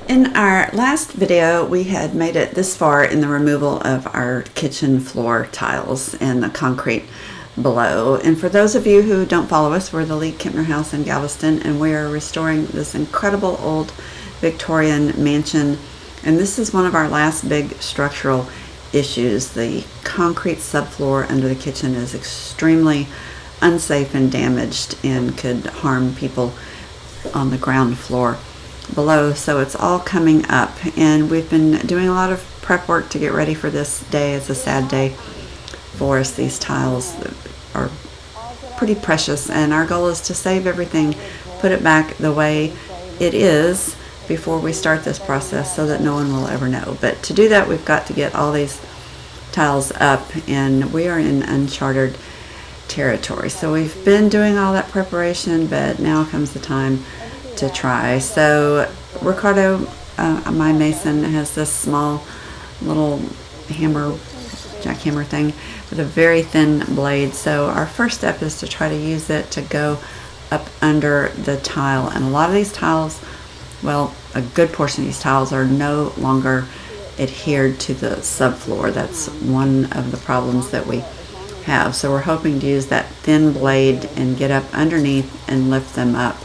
In our last video, we had made it this far in the removal of our kitchen floor tiles and the concrete below. And for those of you who don't follow us, we're the League-Kempner House in Galveston, and we are restoring this incredible old Victorian mansion. And this is one of our last big structural issues. The concrete subfloor under the kitchen is extremely unsafe and damaged and could harm people on the ground floor below. So it's all coming up, and we've been doing a lot of prep work to get ready for this day. It's a sad day for us. These tiles are pretty precious, and our goal is to save everything, put it back the way it is before we start this process so that no one will ever know. But to do that, we've got to get all these tiles up, and we are in uncharted territory. So we've been doing all that preparation, but now comes the time to try. So Ricardo, my mason, has this small little hammer, jackhammer thing with a very thin blade. So our first step is to try to use it to go up under the tile. And a lot of these tiles, well, a good portion of these tiles are no longer adhered to the subfloor. That's one of the problems that we have. So we're hoping to use that thin blade and get up underneath and lift them up.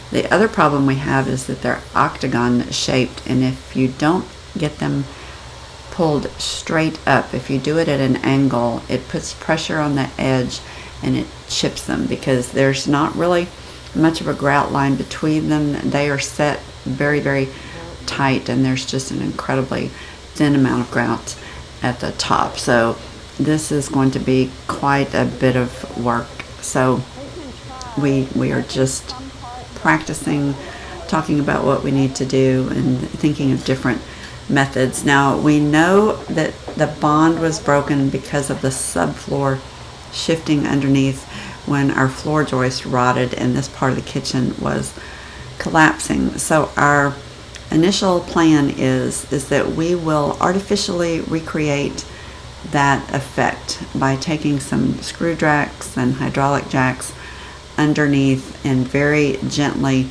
The other problem we have is that they're octagon shaped, and if you don't get them pulled straight up, if you do it at an angle, it puts pressure on the edge and it chips them because there's not really much of a grout line between them. They are set very, very tight, and there's just an incredibly thin amount of grout at the top. So this is going to be quite a bit of work. So we are just practicing, talking about what we need to do and thinking of different methods. Now we know that the bond was broken because of the subfloor shifting underneath when our floor joist rotted and this part of the kitchen was collapsing. So our initial plan is that we will artificially recreate that effect by taking some screw jacks and hydraulic jacks underneath and very gently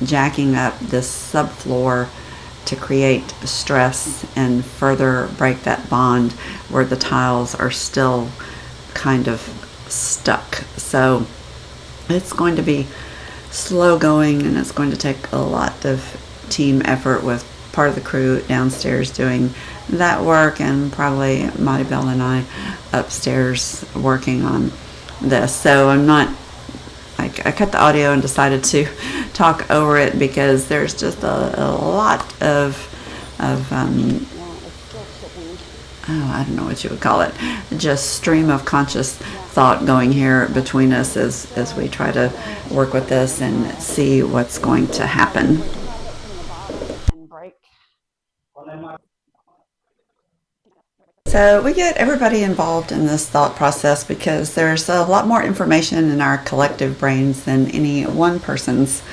jacking up this subfloor to create stress and further break that bond where the tiles are still kind of stuck. So it's going to be slow going, and it's going to take a lot of team effort with part of the crew downstairs doing that work, and probably Maribel and I upstairs working on this. So I cut the audio and decided to talk over it because there's just a lot of I don't know what you would call it, just stream of conscious thought going here between us as we try to work with this and see what's going to happen. So we get everybody involved in this thought process because there's a lot more information in our collective brains than any one person's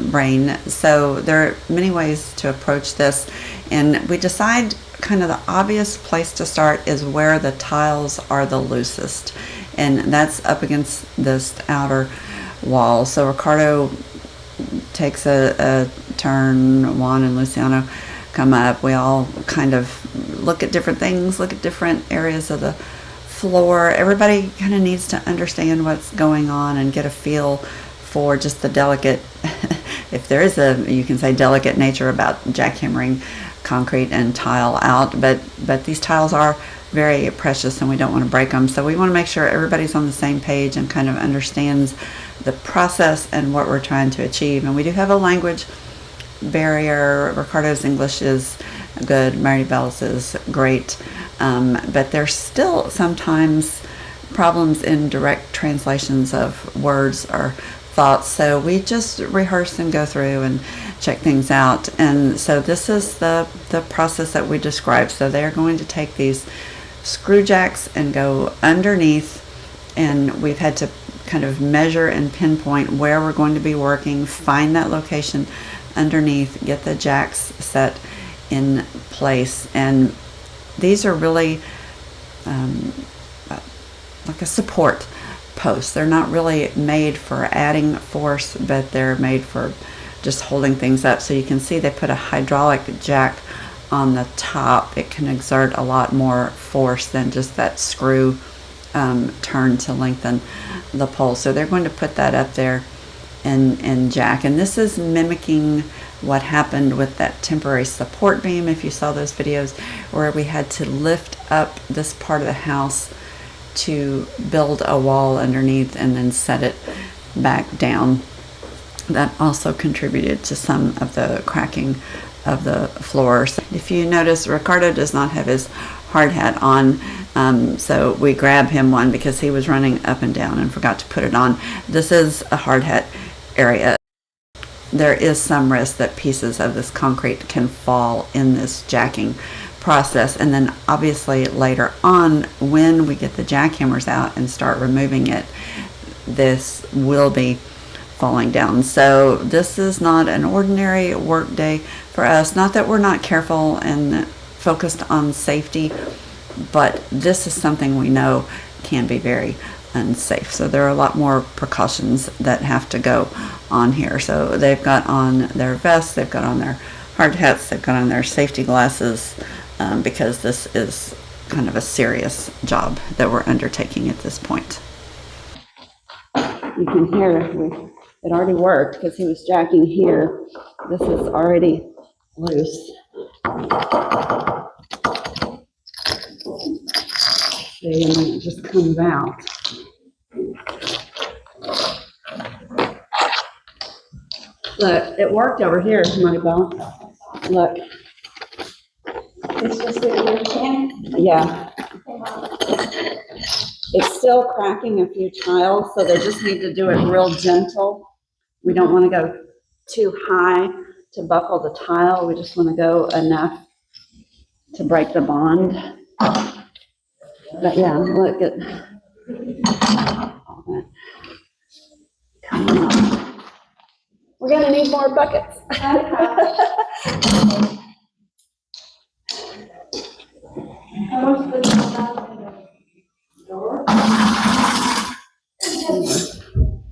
brain. So there are many ways to approach this, and we decide kind of the obvious place to start is where the tiles are the loosest, and that's up against this outer wall. So Ricardo takes a turn, Juan and Luciano come up. We all kind of look at different things, look at different areas of the floor. Everybody kind of needs to understand what's going on and get a feel for just the delicate, if there is you can say delicate nature about jackhammering concrete and tile out, but these tiles are very precious and we don't want to break them. So we want to make sure everybody's on the same page and kind of understands the process and what we're trying to achieve. And we do have a language barrier. Ricardo's English is good, Maribel's is great, but there's still sometimes problems in direct translations of words or thoughts. So we just rehearse and go through and check things out. And so this is the process that we described. So they're going to take these screw jacks and go underneath, and we've had to kind of measure and pinpoint where we're going to be working, find that location underneath, get the jacks set in place. And these are really like a support post. They're not really made for adding force, but they're made for just holding things up. So you can see they put a hydraulic jack on the top. It can exert a lot more force than just that screw turn to lengthen the pole. So they're going to put that up there and jack. And this is mimicking what happened with that temporary support beam, if you saw those videos, where we had to lift up this part of the house to build a wall underneath and then set it back down. That also contributed to some of the cracking of the floors. If you notice, Ricardo does not have his hard hat on, so we grab him one because he was running up and down and forgot to put it on. This is a hard hat area. There is some risk that pieces of this concrete can fall in this jacking process, and then obviously later on when we get the jackhammers out and start removing it, this will be falling down. So this is not an ordinary work day for us. Not that we're not careful and focused on safety, but this is something we know can be very unsafe. So there are a lot more precautions that have to go on here. So they've got on their vests, they've got on their hard hats, they've got on their safety glasses, because this is kind of a serious job that we're undertaking at this point. You can hear it already worked because he was jacking here. This is already loose. See, and then it just comes out. Look, it worked over here, Moneyball. Look. It's just that you can. Yeah. It's still cracking a few tiles, so they just need to do it real gentle. We don't want to go too high to buckle the tile. We just want to go enough to break the bond. But yeah, look at all that. Come on. We're going to need more buckets.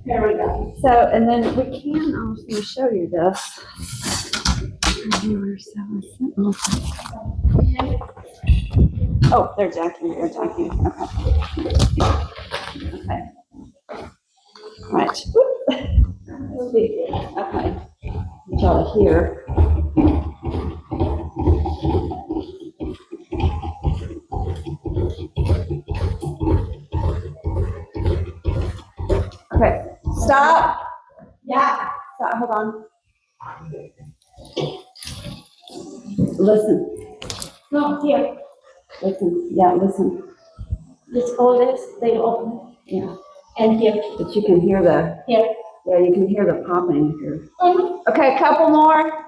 There we go. So, and then we can, I was going to show you this. Oh, they're jacking. Okay. Right. Okay. Y'all here. Okay. Stop. Yeah. Stop. Hold on. Listen. No, here. Listen. Yeah, listen. Let's go this, they open. Yeah. And here. But you can hear the, Here. yeah, you can hear the popping here. Okay, a couple more.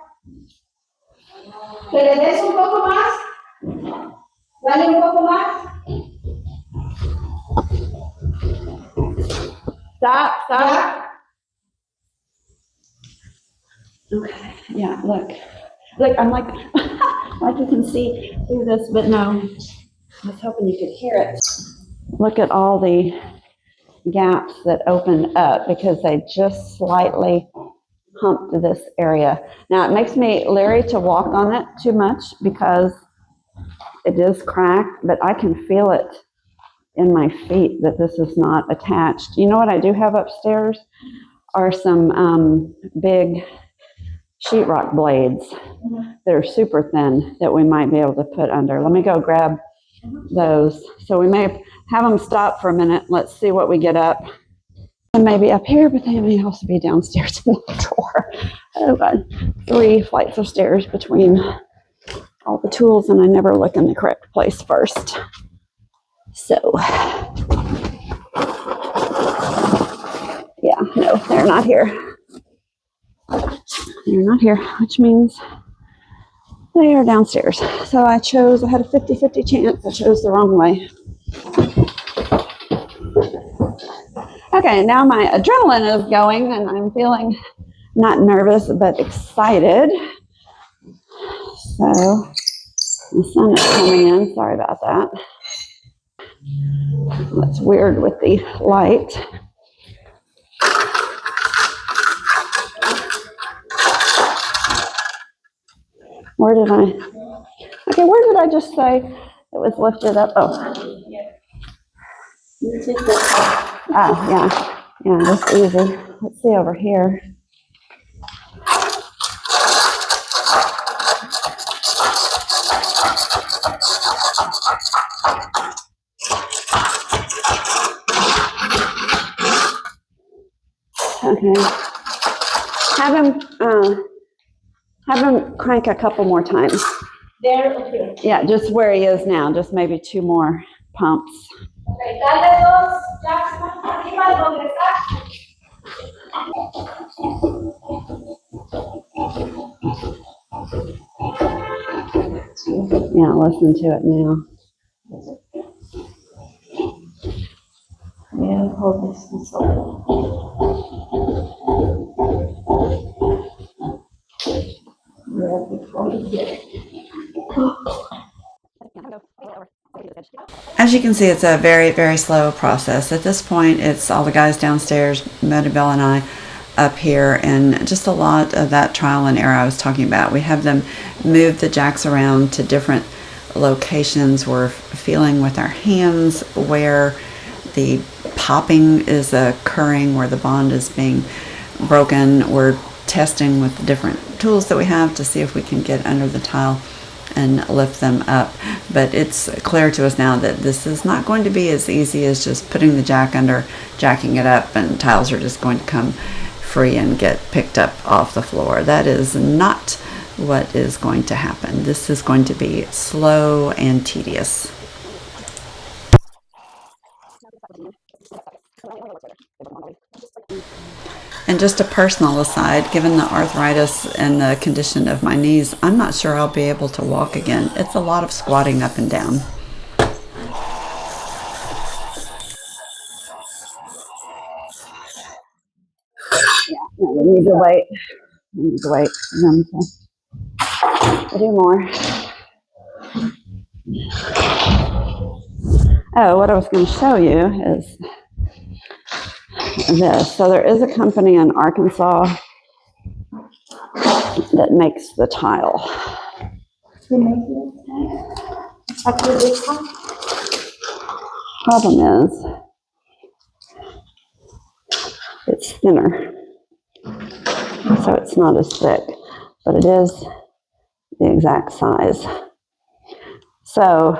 ¿Que le des un poco más? Dale un poco más. Stop. Yeah. Okay. Yeah, look. Look, I'm like, like you can see through this, but no. I was hoping you could hear it. Look at all the gaps that opened up because they just slightly humped this area. Now it makes me leery to walk on it too much because it is cracked, but I can feel it in my feet that this is not attached. You know what I do have upstairs are some big sheetrock blades that are super thin that we might be able to put under. Let me go grab those. So we may have them stop for a minute. Let's see what we get up. And maybe up here, but they may also be downstairs in the drawer. I've got 3 flights of stairs between all the tools, and I never look in the correct place first. So, yeah, no, they're not here. They're not here, which means they are downstairs. So I had a 50-50 chance. I chose the wrong way. Okay, now my adrenaline is going and I'm feeling not nervous, but excited. So the sun is coming in. Sorry about that. That's weird with the light. Where did I? Okay, where did I just say it was lifted up? Oh. Ah, yeah. Yeah, that's easy. Let's see over here. Okay. Have him crank a couple more times. There, okay. Yeah, just where he is now, just maybe 2 more pumps. Okay, dale dos jacks más arriba donde está. Yeah, listen to it now. Yeah, hold this and so. Yeah, before you get it. As you can see, it's a very, very slow process. At this point, it's all the guys downstairs, Maribel and I up here, and just a lot of that trial and error I was talking about. We have them move the jacks around to different locations. We're feeling with our hands where the popping is occurring, where the bond is being broken. We're testing with the different tools that we have to see if we can get under the tile and lift them up. But it's clear to us now that this is not going to be as easy as just putting the jack under, jacking it up, and tiles are just going to come free and get picked up off the floor. That is not what is going to happen. This is going to be slow and tedious. And just a personal aside, given the arthritis and the condition of my knees, I'm not sure I'll be able to walk again. It's a lot of squatting up and down. Yeah, we need to wait. We need to wait for them to do more. Oh, what I was going to show you is this. So there is a company in Arkansas that makes the tile. You make it. After this one. Problem is, it's thinner, so it's not as thick, but it is the exact size. So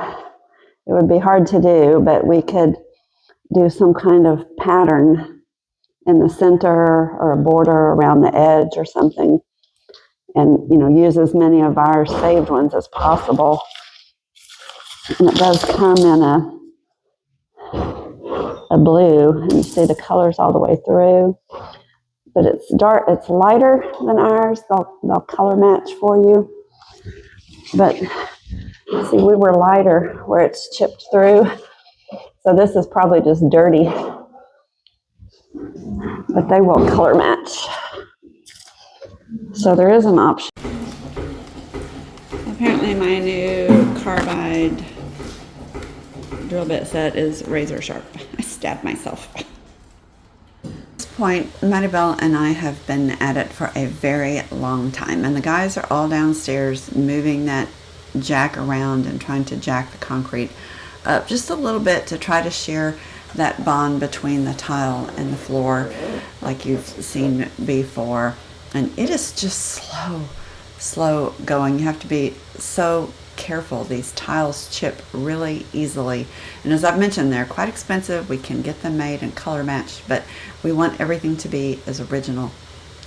it would be hard to do, but we could do some kind of pattern in the center or a border around the edge or something, and use as many of our saved ones as possible. And it does come in a blue, and you see the colors all the way through, but it's dark, it's lighter than ours. They'll color match for you, but see, we were lighter where it's chipped through, so this is probably just dirty, but they will color match. So there is an option. Apparently my new carbide drill bit set is razor sharp. I stabbed myself. At this point, Maribel and I have been at it for a very long time, and the guys are all downstairs moving that jack around and trying to jack the concrete up just a little bit to try to share that bond between the tile and the floor like you've seen before. And it is just slow going. You have to be so careful. These tiles chip really easily, and as I've mentioned, they're quite expensive. We can get them made and color matched, but we want everything to be as original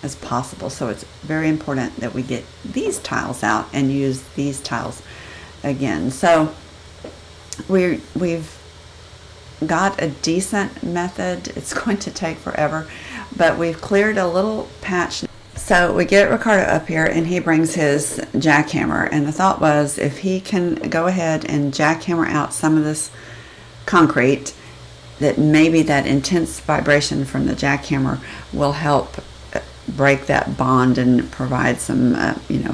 as possible. So it's very important that we get these tiles out and use these tiles again. So we've got a decent method. It's going to take forever, but we've cleared a little patch. So we get Ricardo up here and he brings his jackhammer, and the thought was if he can go ahead and jackhammer out some of this concrete, that maybe that intense vibration from the jackhammer will help break that bond and provide some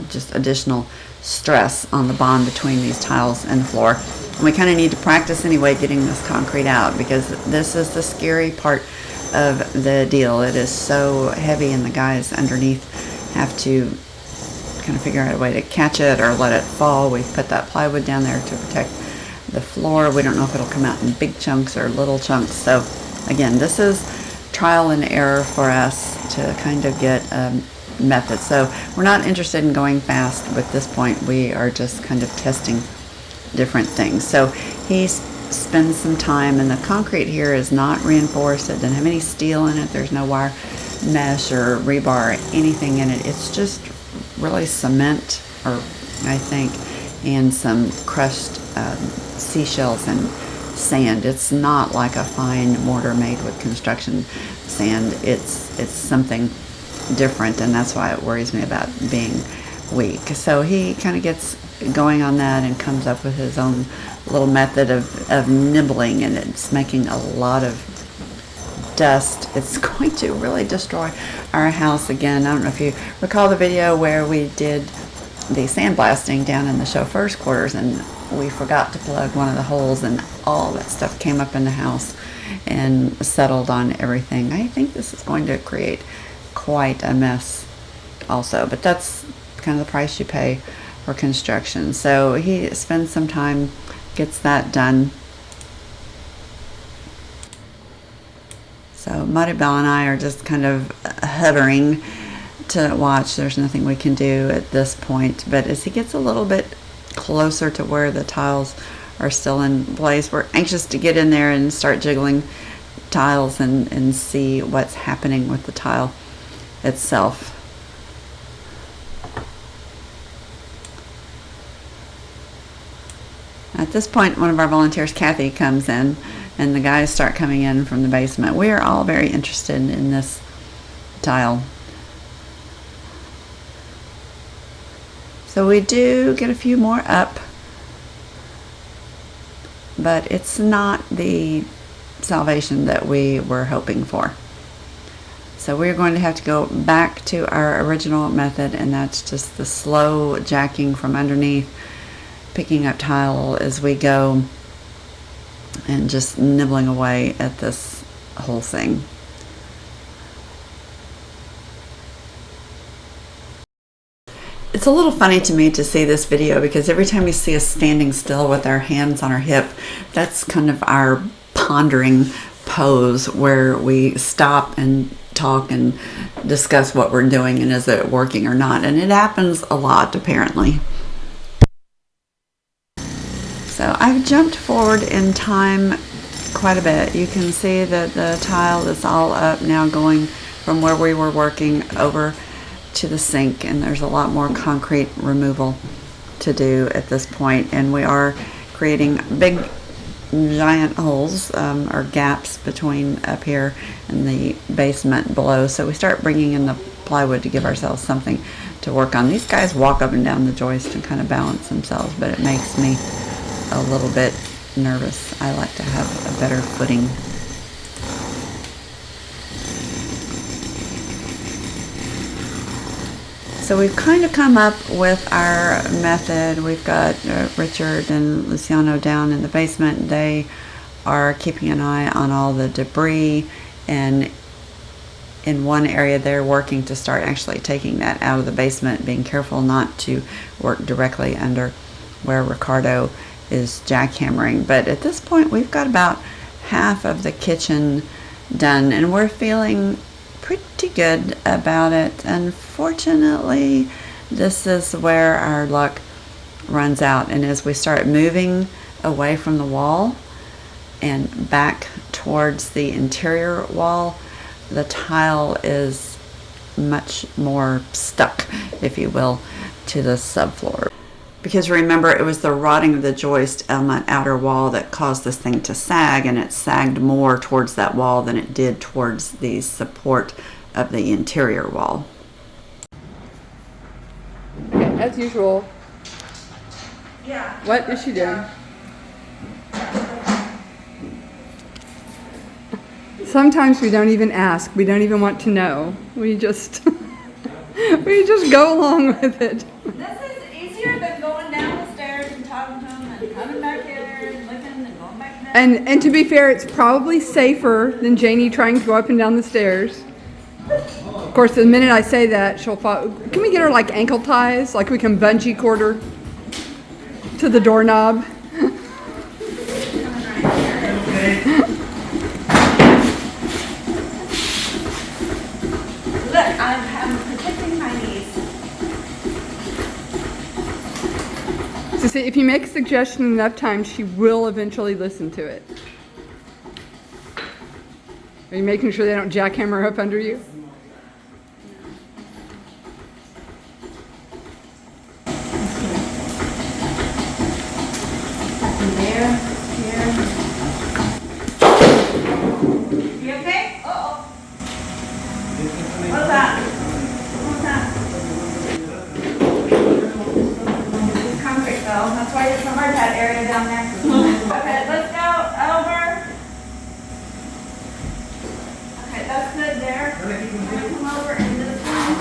just additional stress on the bond between these tiles and the floor. And we kind of need to practice anyway getting this concrete out, because this is the scary part of the deal. It is so heavy, and the guys underneath have to kind of figure out a way to catch it or let it fall. We've put that plywood down there to protect the floor. We don't know if it'll come out in big chunks or little chunks. So again, this is trial and error for us to kind of get a method. So we're not interested in going fast at this point. We are just kind of testing different things. So he spends some time, and the concrete here is not reinforced. It doesn't have any steel in it. There's no wire mesh or rebar or anything in it. It's just really cement, or I think, and some crushed seashells and sand. It's not like a fine mortar made with construction sand. It's something different, and that's why it worries me about being weak. So he kind of gets going on that and comes up with his own little method of nibbling, and it's making a lot of dust. It's going to really destroy our house again. I don't know if you recall the video where we did the sandblasting down in the chauffeur's quarters, and we forgot to plug one of the holes, and all that stuff came up in the house and settled on everything. I think this is going to create quite a mess also, but that's kind of the price you pay for construction. So he spends some time, gets that done. So Muddy Bell and I are just kind of hovering to watch. There's nothing we can do at this point, but as he gets a little bit closer to where the tiles are still in place, we're anxious to get in there and start jiggling tiles and see what's happening with the tile itself. At this point, one of our volunteers, Kathy, comes in, and the guys start coming in from the basement. We are all very interested in this tile. So we do get a few more up, but it's not the salvation that we were hoping for. So we're going to have to go back to our original method, and that's just the slow jacking from underneath, picking up tile as we go, and just nibbling away at this whole thing. It's a little funny to me to see this video, because every time you see us standing still with our hands on our hip, that's kind of our pondering pose where we stop and talk and discuss what we're doing and is it working or not. And it happens a lot, apparently. So I've jumped forward in time quite a bit. You can see that the tile is all up now, going from where we were working over to the sink, and there's a lot more concrete removal to do at this point, and we are creating big giant holes or gaps between up here and the basement below. So we start bringing in the plywood to give ourselves something to work on. These guys walk up and down the joist and kind of balance themselves, but it makes me a little bit nervous. I like to have a better footing. So we've kind of come up with our method. We've got Richard and Luciano down in the basement. They are keeping an eye on all the debris, and in one area they're working to start actually taking that out of the basement, being careful not to work directly under where Ricardo is jackhammering. But at this point we've got about half of the kitchen done, and we're feeling pretty good about it. Unfortunately, this is where our luck runs out, and as we start moving away from the wall and back towards the interior wall, the tile is much more stuck, if you will, to the subfloor. Because remember, it was the rotting of the joist on that outer wall that caused this thing to sag, and it sagged more towards that wall than it did towards the support of the interior wall. Okay, as usual. Yeah. What is she doing? Sometimes we don't even ask. We don't even want to know. We just we just go along with it. This is easier than going down the stairs and talking to them and coming back here and looking and going back down. And to be fair, it's probably safer than Janie trying to go up and down the stairs. course, the minute I say that, she'll fall. Can we get her like ankle ties? Like we can bungee cord her to the doorknob? Look, I'm protecting my knees. So see, if you make a suggestion enough times, she will eventually listen to it. Are you making sure they don't jackhammer up under you? There, here. You okay? Uh-oh. What's that? What's that? It's concrete though. That's why it's a hard hat area down there. Okay, let's go over. Okay, that's good there. We're gonna come over in this one,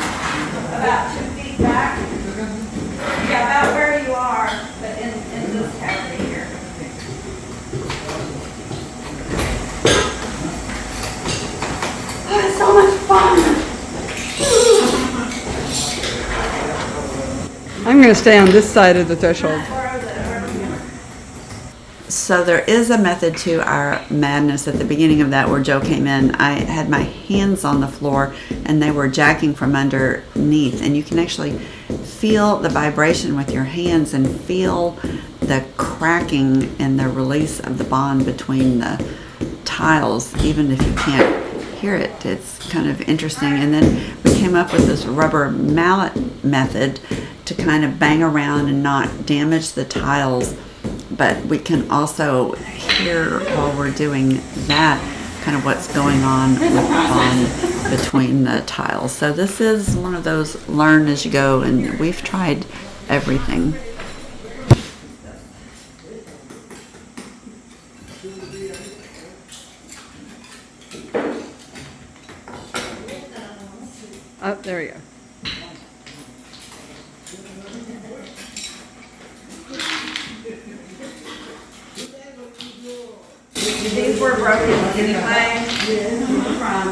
about 2 feet back. Yeah, about where you are, but in this cavity here. Oh, it's so much fun. I'm going to stay on this side of the threshold. So there is a method to our madness. At the beginning of that, where Joe came in, I had my hands on the floor and they were jacking from underneath, and you can actually feel the vibration with your hands and feel the cracking and the release of the bond between the tiles, even if you can't hear it. It's kind of interesting. And then we came up with this rubber mallet method to kind of bang around and not damage the tiles, but we can also hear while we're doing that kind of what's going on with the bond between the tiles. So this is one of those learn as you go, and we've tried everything. Oh, there we go. These were broken anyway from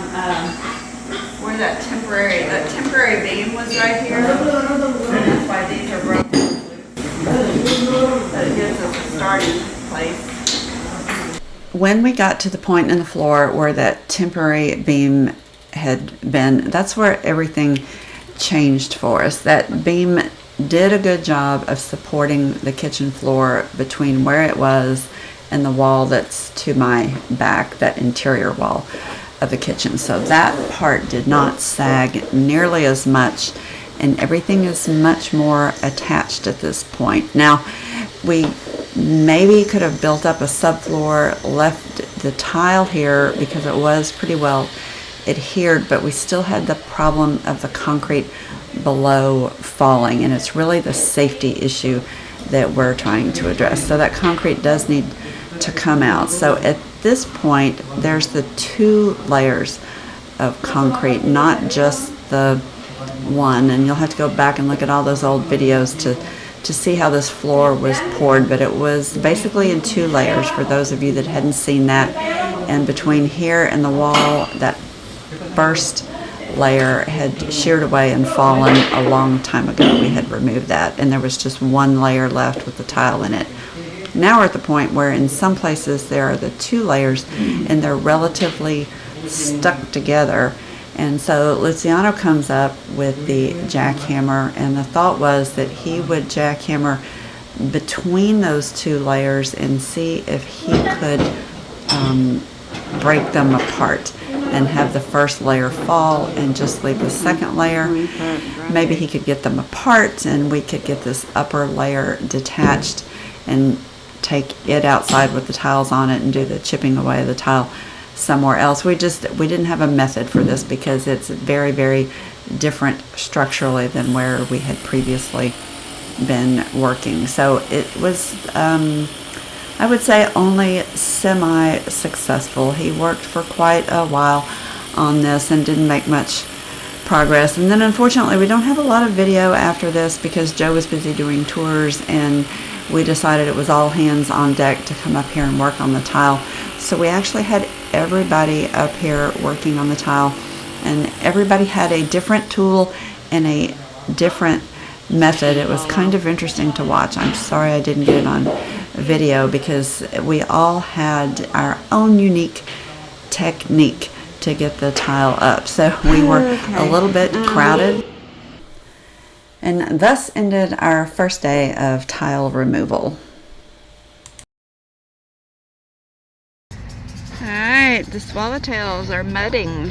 where that temporary beam was right here. And that's why these are broken. But it gives us a starting place. When we got to the point in the floor where that temporary beam had been, that's where everything changed for us. That beam did a good job of supporting the kitchen floor between where it was and the wall that's to my back, that interior wall of the kitchen. So that part did not sag nearly as much, and everything is much more attached at this point. Now, we maybe could have built up a subfloor, left the tile here because it was pretty well adhered, but we still had the problem of the concrete below falling, and it's really the safety issue that we're trying to address. So that concrete does need to come out. So at this point, there's the 2 layers of concrete, not just the one, and you'll have to go back and look at all those old videos to see how this floor was poured, but it was basically in 2 layers for those of you that hadn't seen that. And between here and the wall, that first layer had sheared away and fallen a long time ago. We had removed that, and there was just 1 layer left with the tile in it. Now we're at the point where in some places there are the 2 layers and they're relatively stuck together. And so Luciano comes up with the jackhammer, and the thought was that he would jackhammer between those 2 layers and see if he could break them apart and have the first layer fall and just leave the second layer. Maybe he could get them apart and we could get this upper layer detached and take it outside with the tiles on it and do the chipping away of the tile somewhere else. We didn't have a method for this because it's very, very different structurally than where we had previously been working. So it was, I would say, only semi-successful. He worked for quite a while on this and didn't make much progress. And then unfortunately we don't have a lot of video after this because Joe was busy doing tours, and we decided it was all hands on deck to come up here and work on the tile. So we actually had everybody up here working on the tile and everybody had a different tool and a different method. It was kind of interesting to watch. I'm sorry I didn't get it on video because we all had our own unique technique to get the tile up. So we were a little bit crowded. And thus ended our first day of tile removal. Alright, the swallowtails are mudding.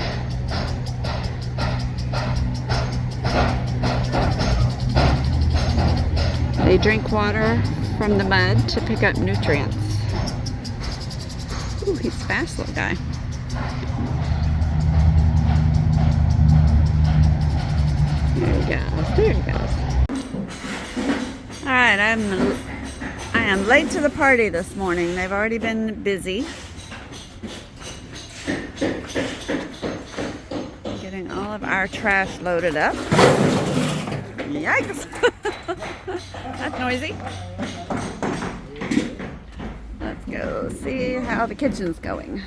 They drink water from the mud to pick up nutrients. Ooh, he's fast, little guy. There he goes. There he goes. Alright, I am late to the party this morning. They've already been busy getting all of our trash loaded up. Yikes! That's noisy. Let's go see how the kitchen's going.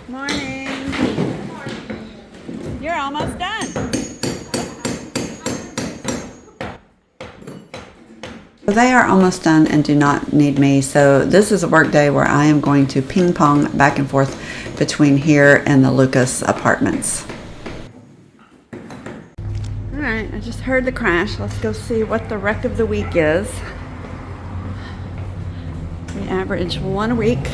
Morning. You're almost done. They are almost done and do not need me, so this is a work day where I am going to ping pong back and forth between here and the Lucas apartments. Alright, I just heard the crash. Let's go see what the wreck of the week is. We average one a week.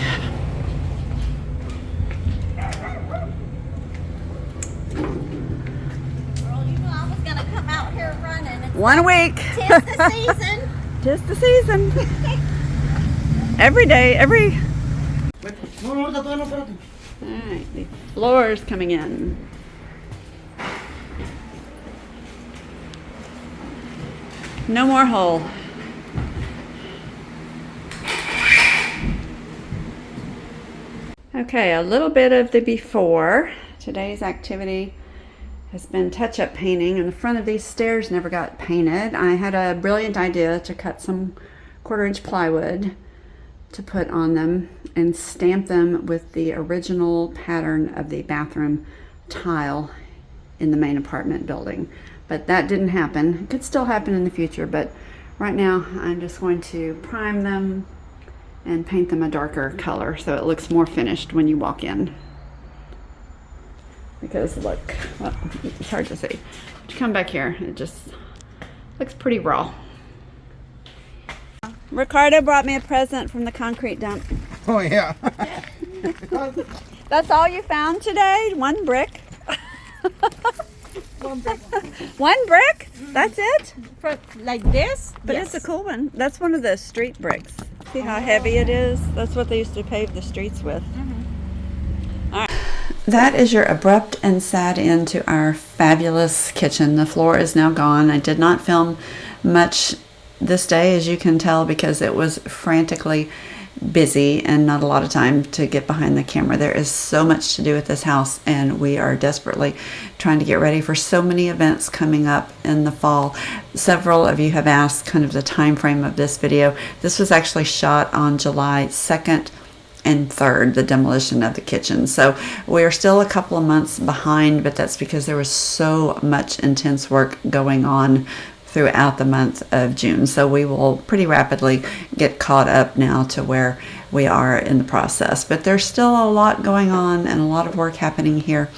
One a week. Tis the season. Tis the season. Every day, every... Alright, the floor is coming in. No more hole. Okay, a little bit of the before. Today's activity has been touch-up painting, and the front of these stairs never got painted. I had a brilliant idea to cut some 1/4-inch plywood to put on them and stamp them with the original pattern of the bathroom tile in the main apartment building. But that didn't happen. It could still happen in the future, but right now I'm just going to prime them and paint them a darker color so it looks more finished when you walk in. Because look, well, it's hard to see. But you come back here, it just looks pretty raw. Ricardo brought me a present from the concrete dump. Oh yeah. That's all you found today? One brick? One brick. One brick? That's it? Like this? But Yes. it's a cool one. That's one of the street bricks. See how heavy it is? That's what they used to pave the streets with. All right. That is your abrupt and sad end to our fabulous kitchen. The floor is now gone. I did not film much this day, as you can tell, because it was frantically busy and not a lot of time to get behind the camera. There is so much to do at this house, and we are desperately trying to get ready for so many events coming up in the fall. Several of you have asked kind of the time frame of this video. This was actually shot on July 2nd and 3rd, the demolition of the kitchen. So we're still a couple of months behind, but that's because there was so much intense work going on throughout the month of June. So we will pretty rapidly get caught up now to where we are in the process. But there's still a lot going on and a lot of work happening here.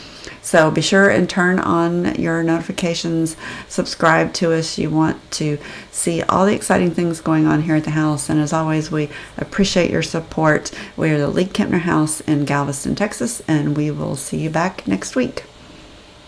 So be sure and turn on your notifications, subscribe to us. You want to see all the exciting things going on here at the house. And as always, we appreciate your support. We are the League-Kempner House in Galveston, Texas, and we will see you back next week.